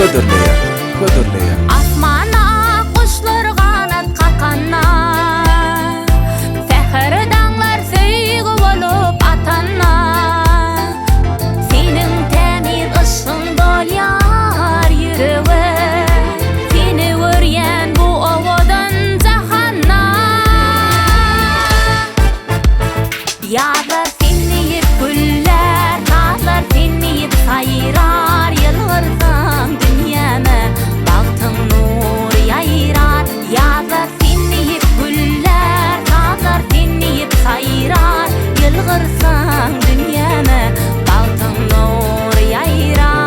hödürleýär. Asmana kuşlar kanat kakanlar, seher dağlar söýgü bolup atanlar. Senin temir ışığın dolýar ýürege, seni görýän bu owadan jahannar. Ýazlar seni ýep güller, taglar seni ýep saýrar, ýylgyrsaň dünýäme bagtyň nur ýaýrar. Ýazlar seni ýep güller, taglar seni ýep saýrar, ýylgyrsaň dünýäme bagtyň nur ýaýrar.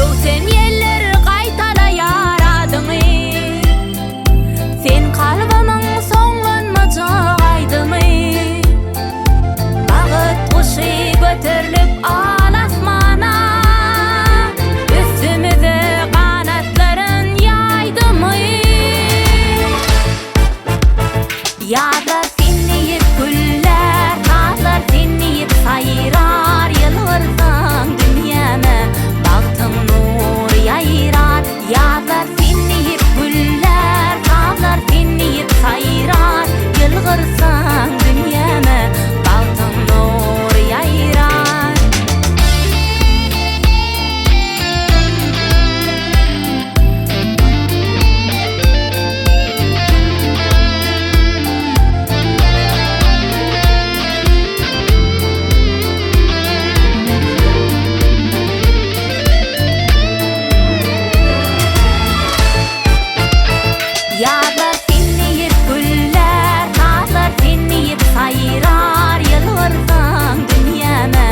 Öwsen ýeller gaýtala ýaradyňy, sen kalbymyň soňlanmaja gaýdymy. Bagyt guşy göterilip al asmana, üstümize kanatlaryn ýaýdymy. Ýazlar seni ýep güller, taglar seni ýep saýrar, ýylgyrsaň dünýäme bagtyň nur ýaýrar. Ýazlar seni ýep güller, taglar seni ýep saýrar, ýylgyrsaň dünýäme bagtyň nur ýaýrar. Ýazlar seni ýep güller, taglar seni ýep saýrar, ýylgyrsaň dünýäme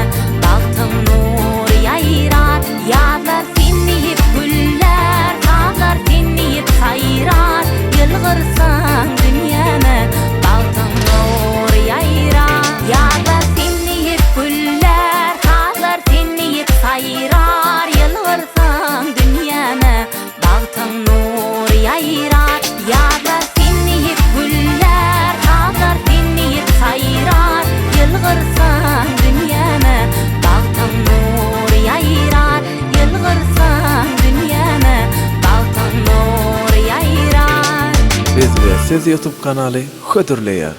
bagtyň nur ýaýrar. Ýazlar seni ýep güller, taglar seni ýep saýrar, ýylgyrsaň dünýäme bagtyň nur ýaýrar. Ýazlar seni ýep güller, taglar seni ýep saýrar, ýylgyrsaň dünýäme bagtyň nur ýaýrar. Ýazlar seni ýep güller, taglar seni ýep saýrar, ýylgyrsaň dünýäme bagtyň nur ýaýrar. Ýylgyrsaň dünýäme bagtyň nur ýaýrar. Biz we siz YouTube kanaly hödürleýär.